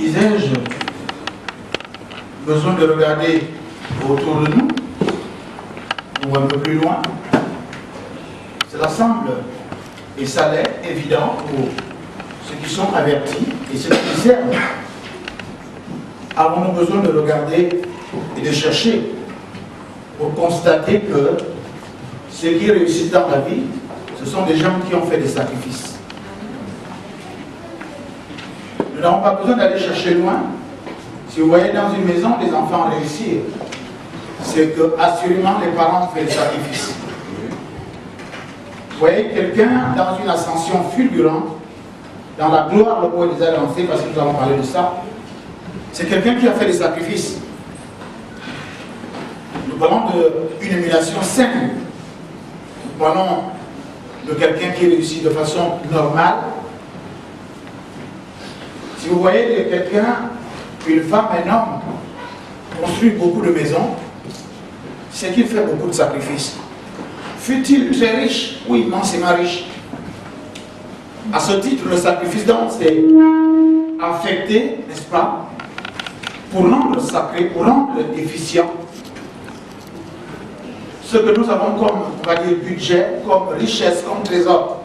disais-je, besoin de regarder autour de nous, ou un peu plus loin. Cela semble, et ça l'est, évident pour ceux qui sont avertis et ceux qui discernent. Avons-nous besoin de regarder et de chercher pour constater que ceux qui réussissent dans la vie, ce sont des gens qui ont fait des sacrifices. Nous n'avons pas besoin d'aller chercher loin. Si vous voyez dans une maison des enfants réussir, c'est que assurément les parents ont fait des sacrifices. Vous voyez quelqu'un dans une ascension fulgurante, dans la gloire, le mot est déjà lancé parce que nous allons parler de ça. C'est quelqu'un qui a fait des sacrifices. Nous parlons d'une émulation saine. Nous parlons de quelqu'un qui réussit de façon normale. Si vous voyez quelqu'un, une femme, un homme, construit beaucoup de maisons, c'est qu'il fait beaucoup de sacrifices. Fut-il très riche ou immensément riche? À ce titre, le sacrifice donc c'est affecté, n'est-ce pas, pour rendre sacré, pour rendre efficient ce que nous avons comme, on va dire, budget, comme richesse, comme trésor.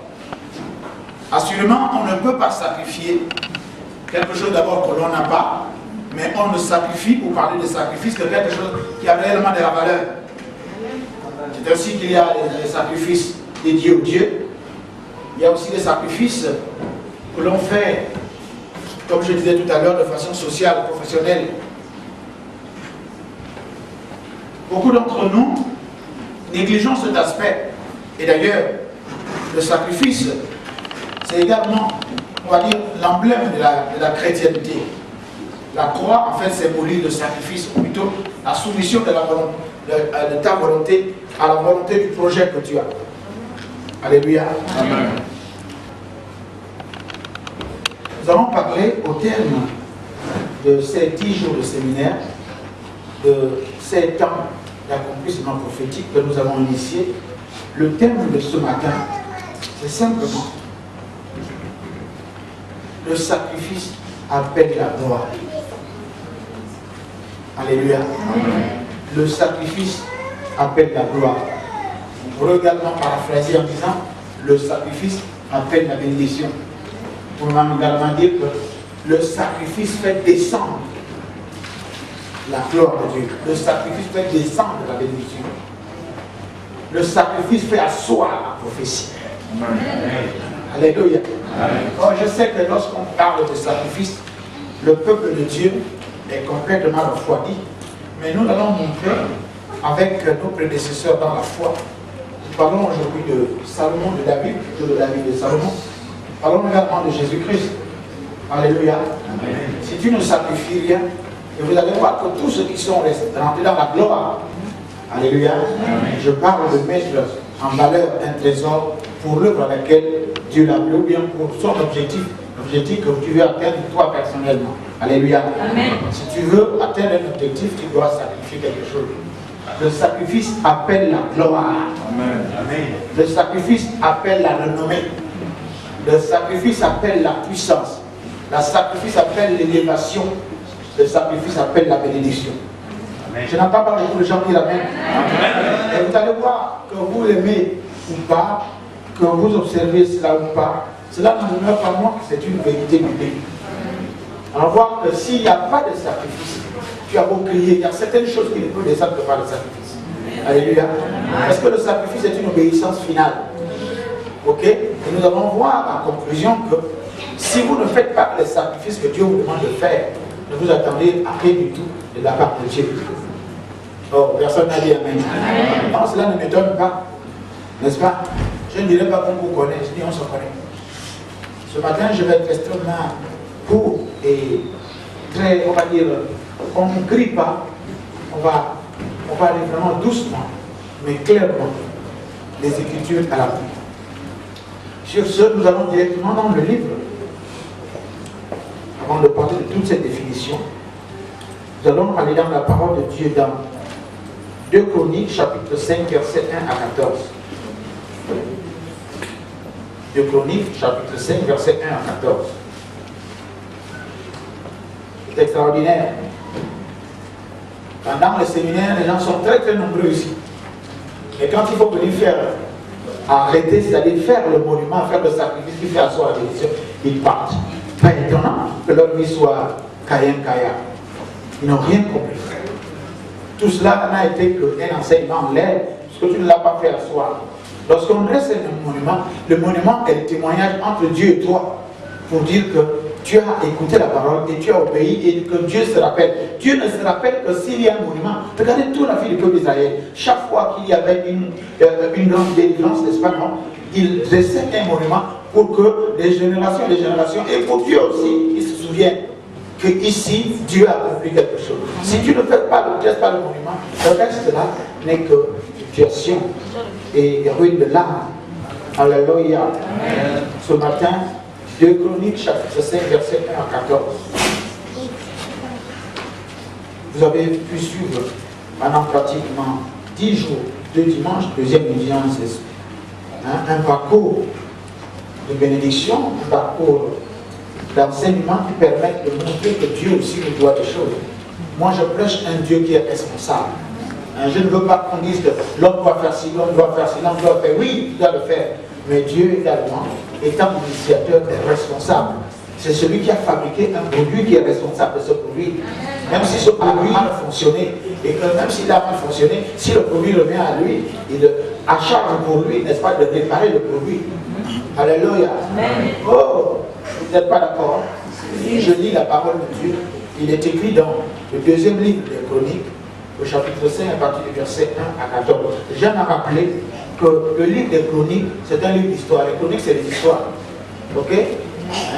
Assurément, on ne peut pas sacrifier quelque chose d'abord que l'on n'a pas, mais on ne sacrifie, pour parler de sacrifice, que quelque chose qui a réellement de la valeur. C'est ainsi qu'il y a les sacrifices dédiés aux dieux. Il y a aussi des sacrifices que l'on fait, comme je disais tout à l'heure, de façon sociale, professionnelle. Beaucoup d'entre nous négligeons cet aspect. Et d'ailleurs, le sacrifice, c'est également, on va dire, l'emblème de la chrétienté. La croix, en fait, symbolise le sacrifice, ou plutôt la soumission de ta volonté à la volonté du projet que tu as. Alléluia. Amen. Nous allons parler au terme de ces 10 jours de séminaire, de ces temps d'accomplissement prophétique que nous avons initié. Le thème de ce matin, c'est simplement le sacrifice appelle la gloire. Alléluia. Amen. Le sacrifice appelle la gloire. On pourrait également paraphraser en disant le sacrifice appelle la bénédiction. On va également dire que le sacrifice fait descendre la gloire de Dieu. Le sacrifice fait descendre la bénédiction. Le sacrifice fait asseoir la prophétie. Amen. Alléluia. Or, je sais que lorsqu'on parle de sacrifice, le peuple de Dieu est complètement refroidi. Mais nous allons montrer avec nos prédécesseurs dans la foi. Nous parlons aujourd'hui de Salomon, de David, plutôt de David et Salomon. Nous parlons également de Jésus-Christ. Alléluia. Amen. Si tu ne sacrifies rien, et vous allez voir que tous ceux qui sont rentrés dans la gloire, alléluia, amen, je parle de mettre en valeur un trésor pour l'œuvre à laquelle Dieu l'a appelé, ou bien pour son objectif, l'objectif que tu veux atteindre toi personnellement. Alléluia. Amen. Si tu veux atteindre un objectif, tu dois sacrifier quelque chose. Le sacrifice appelle la gloire. Amen. Amen. Le sacrifice appelle la renommée. Le sacrifice appelle la puissance. Le sacrifice appelle l'élévation. Le sacrifice appelle la bénédiction. Amen. Je n'entends pas beaucoup de gens dire Amen. Amen. Et vous allez voir que vous l'aimez ou pas, que vous observez cela ou pas, cela ne demeure pas moi que c'est une vérité biblique. On voit que s'il n'y a pas de sacrifice, tu as beau crier, il y a certaines choses qui ne peuvent descendre que par le sacrifice. Alléluia. Est-ce que le sacrifice est une obéissance finale? Ok? Et nous allons voir en conclusion que si vous ne faites pas les sacrifices que Dieu vous demande de faire, ne vous attendez à rien du tout de la part de Dieu. Oh, personne n'a dit Amen. Non, cela ne m'étonne pas. N'est-ce pas? Je ne dirais pas qu'on vous connaît, je dis on se connaît. Ce matin, je vais être extrêmement court et très, on va dire, on ne crie pas, on va aller vraiment doucement, mais clairement, les Écritures à la vie. Sur ce, nous allons directement dans le livre. Avant de parler de toute cette définition, nous allons aller dans la parole de Dieu dans 2 Chroniques, chapitre 5, versets 1 à 14. 2 Chroniques, chapitre 5, versets 1 à 14. C'est extraordinaire. Pendant le séminaire, les gens sont très très nombreux ici. Et quand il faut venir faire, arrêter, c'est-à-dire faire le monument, faire le sacrifice qui fait asseoir la bénédiction, ils partent. Pas étonnant que leur vie soit Kaya. Ils n'ont rien compris. Tout cela n'a été qu'un enseignement en l'air, parce que tu ne l'as pas fait asseoir. Lorsqu'on dresse un monument, le monument est le témoignage entre Dieu et toi, pour dire que tu as écouté la parole et tu as obéi et que Dieu se rappelle. Dieu ne se rappelle que s'il y a un monument. Regardez toute la vie du peuple d'Israël. Chaque fois qu'il y avait une grande délivrance, n'est-ce pas, non? Il dressait un monument pour que les générations, et pour Dieu aussi, il se souvienne que ici, Dieu a accompli quelque chose. Si tu ne fais pas le geste, pas le monument, le reste là n'est que situation et ruine de l'âme. Alléluia. Ce matin, 2 Chroniques, chapitre 5, verset 1 à 14. Vous avez pu suivre pendant pratiquement 10 jours, 2 dimanches, deuxième audience, un parcours de bénédiction, un parcours d'enseignement qui permet de montrer que Dieu aussi nous doit des choses. Moi, je prêche un Dieu qui est responsable. Je ne veux pas qu'on dise que l'homme doit faire ci, l'homme doit faire ci, l'homme doit faire. Oui, il doit le faire. Mais Dieu également, étant l'initiateur, est responsable. C'est celui qui a fabriqué un produit qui est responsable de ce produit. Même si ce produit a mal fonctionné, et que même s'il a mal fonctionné, si le produit revient à lui, il a charge pour lui, n'est-ce pas, de réparer le produit. Alléluia. Oh, vous n'êtes pas d'accord? Si je lis la parole de Dieu, il est écrit dans le deuxième livre des Chroniques, au chapitre 5, à partir du verset 1 à 14. J'aime à rappeler que le livre des Chroniques, c'est un livre d'histoire. Les Chroniques, c'est des histoires. Ok?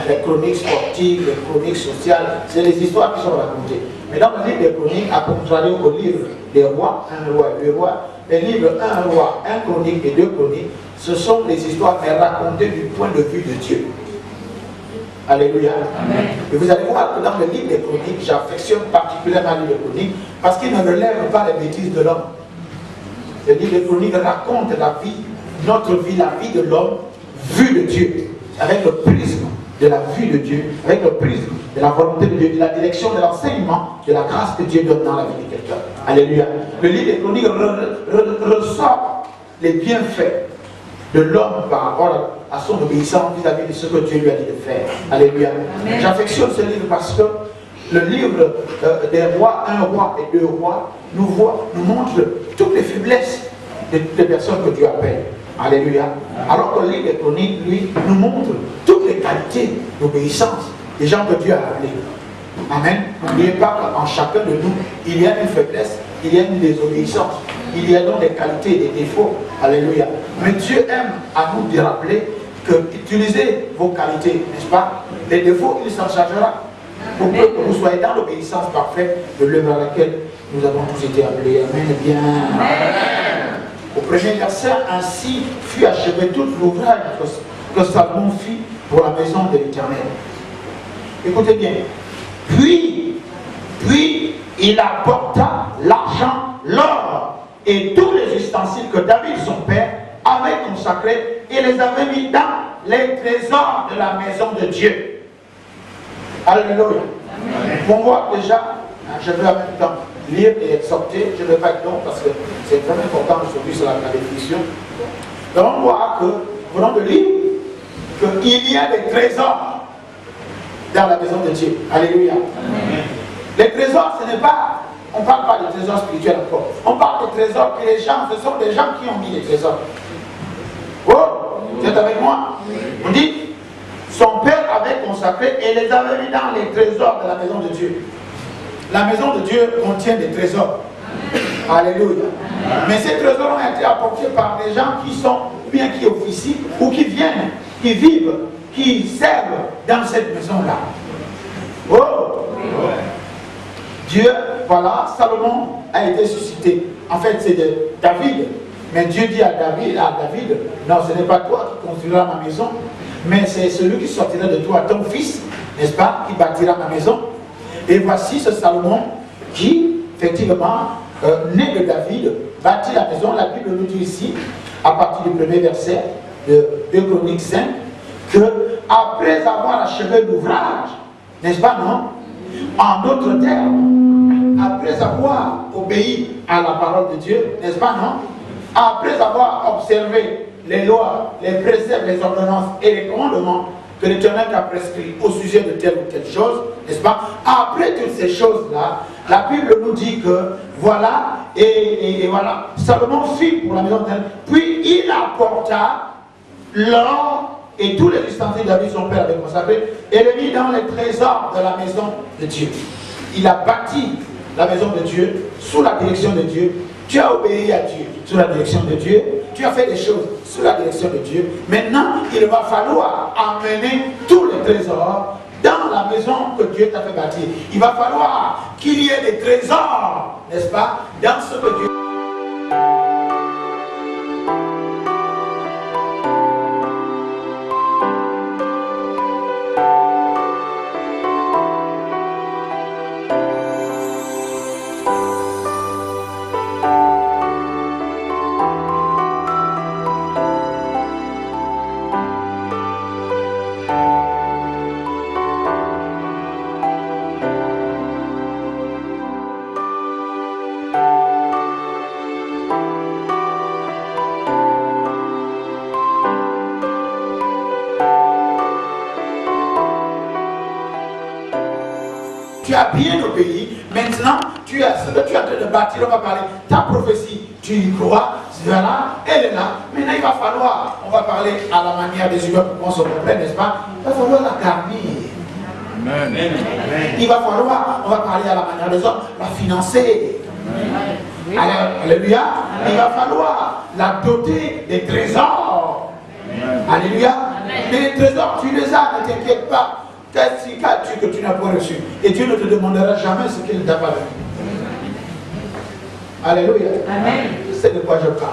Les chroniques sportives, les chroniques sociales, c'est les histoires qui sont racontées. Mais dans le livre des Chroniques, à contrario au livre des rois, un roi et deux rois, les livres un roi, un chronique et deux chroniques, ce sont les histoires mais racontées du point de vue de Dieu. Alléluia. Amen. Et vous allez voir que dans le livre des Chroniques, j'affectionne particulièrement le livre des Chroniques parce qu'il ne relève pas les bêtises de l'homme. Le livre des Chroniques raconte la vie, notre vie, la vie de l'homme, vue de Dieu, avec le prisme de la vue de Dieu, avec le prisme de la volonté de Dieu, de la direction, de l'enseignement, de la grâce que Dieu donne dans la vie de quelqu'un. Alléluia. Le livre des Chroniques ressort les bienfaits de l'homme par rapport à son obéissance vis-à-vis de ce que Dieu lui a dit de faire. Alléluia. J'affectionne ce livre parce que le livre des rois, un roi et deux rois, nous montre toutes les faiblesses des personnes que Dieu appelle. Alléluia. Alors que le livre des Chroniques, lui, nous montre toutes les qualités d'obéissance des gens que Dieu a appelés. Amen. N'oubliez pas qu'en chacun de nous, il y a une faiblesse, il y a une désobéissance. Il y a donc des qualités et des défauts. Alléluia. Mais Dieu aime à nous de rappeler que utilisez vos qualités, n'est-ce pas? Les défauts, il s'en chargera. Pour que vous soyez dans l'obéissance parfaite de l'œuvre à laquelle nous avons tous été appelés. Amen. Bien. Amen. Au premier verset, ainsi fut achevé tout l'ouvrage que Salomon fit pour la maison de l'Éternel. Écoutez bien. Puis il apporta l'argent, l'or et tous les ustensiles que David, son père, avait consacrés et les avait mis dans les trésors de la maison de Dieu. Alléluia. On voit déjà, je vais en même temps lire et exhorter, je ne vais pas être long parce que c'est très important aujourd'hui sur la définition. Donc on voit que, venons de lire, qu'il y a des trésors dans la maison de Dieu. Alléluia. Amen. Les trésors, ce n'est pas, on ne parle pas de trésors spirituels encore. On parle de trésors que les gens, ce sont des gens qui ont mis les trésors. Oh, vous êtes avec moi? On dit, son père avait consacré et les avait mis dans les trésors de la maison de Dieu. La maison de Dieu contient des trésors. Alléluia. Mais ces trésors ont été apportés par des gens qui sont, bien qui officient, ou qui viennent, qui vivent, qui servent dans cette maison-là. Oh! Dieu, voilà, Salomon a été suscité. En fait, c'est de David. Mais Dieu dit à David, non, ce n'est pas toi qui construiras ma maison, mais c'est celui qui sortira de toi, ton fils, n'est-ce pas, qui bâtira ma maison. Et voici ce Salomon qui, effectivement, né de David, bâtit la maison. La Bible nous dit ici, à partir du premier verset de 2 Chroniques 5, que après avoir achevé l'ouvrage, n'est-ce pas, non? En d'autres termes, après avoir obéi à la parole de Dieu, n'est-ce pas, non? Après avoir observé les lois, les préceptes, les ordonnances et les commandements que l'Éternel a prescrits au sujet de telle ou telle chose, n'est-ce pas? Après toutes ces choses-là, la Bible nous dit que voilà, et voilà, Salomon fit pour la maison d'Éternel, puis il apporta l'or et tous les ustensiles de David son père avait consacré et le mit dans les trésors de la maison de Dieu. Il a bâti la maison de Dieu sous la direction de Dieu. Tu as obéi à Dieu sous la direction de Dieu. Tu as fait des choses sous la direction de Dieu. Maintenant, il va falloir emmener tous les trésors dans la maison que Dieu t'a fait bâtir. Il va falloir qu'il y ait des trésors, n'est-ce pas, dans ce que Dieu... Tu as bien obéi. Maintenant, tu as ce que tu as de bâtir, on va parler. Ta prophétie, tu y crois, voilà, elle est là. Maintenant, il va falloir, on va parler à la manière des humains pour qu'on se comprenne, n'est-ce pas? Il va falloir la garder. Amen. Il va falloir, on va parler à la manière des hommes, la financer. Amen. Alléluia. Amen. Il va falloir la doter des trésors. Amen. Alléluia. Amen. Mais les trésors, tu les as, ne t'inquiète pas. Qu'as-tu que tu n'as pas reçu? Et Dieu ne te demandera jamais ce qu'il ne t'a pas donné. Alléluia. Amen. C'est de quoi je parle.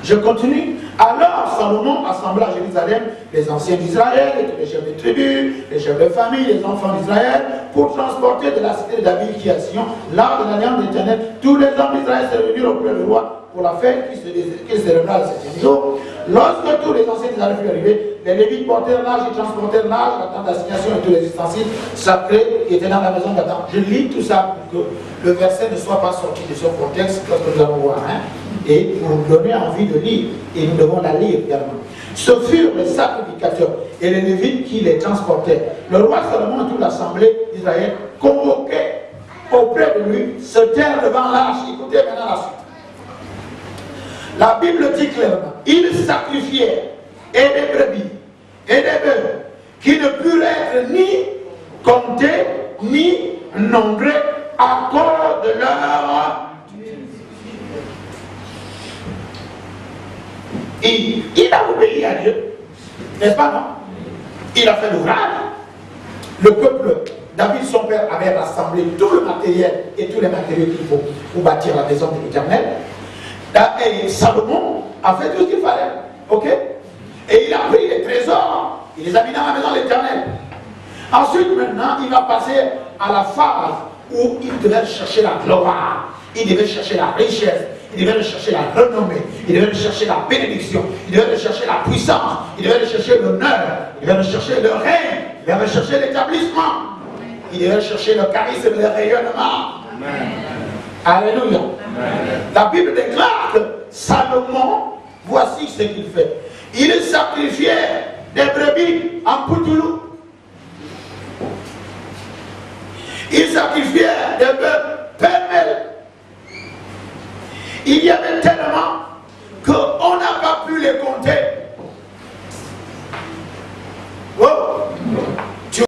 Je continue. Alors Salomon assembla à Jérusalem les anciens d'Israël, les chefs de tribus, les chefs de famille, les enfants d'Israël, pour transporter de la cité de David qui est à Sion, l'art de l'alliance d'Éternel. Tous les hommes d'Israël se réunirent auprès du roi pour la fête qui se célébrera le 7e jour. Lorsque tous les anciens d'Israël furent arrivés, les Lévites portèrent l'âge et transportèrent l'âge, la tente d'assignation et tous les ustensiles sacrés qui étaient dans la maison d'Adam. Je lis tout ça pour que le verset ne soit pas sorti de son contexte, parce que nous allons voir, et pour nous donner envie de lire, et nous devons la lire également. Ce furent les sacrificateurs et les Lévites qui les transportaient. Le roi Salomon et toute l'assemblée d'Israël convoquaient auprès de lui, se terre devant l'arche. Écoutez maintenant la suite. La Bible dit clairement, ils sacrifiaient et des brebis et des bœufs qui ne purent être ni comptés ni nombrés à cause de leur... Il a obéi à Dieu, n'est-ce pas, non? Il a fait l'ouvrage. Le peuple, David son père, avait rassemblé tout le matériel et tous les matériaux qu'il faut pour bâtir la maison de l'Éternel. Et Salomon a fait tout ce qu'il fallait, ok? Et il a pris les trésors, il les a mis dans la maison de l'Éternel. Ensuite, maintenant, il va passer à la phase où il devait chercher la gloire, il devait chercher la richesse, il devait chercher la renommée, il devait chercher la bénédiction, il devait chercher la puissance, il devait chercher l'honneur, il devait chercher le règne, il devait chercher l'établissement, il devait chercher le charisme et le rayonnement. Amen. Alléluia. Amen. La Bible déclare que Salomon, voici ce qu'il fait. Il sacrifiait des brebis en poutoulou. Il sacrifiait des bœufs pêle-mêle. Il y avait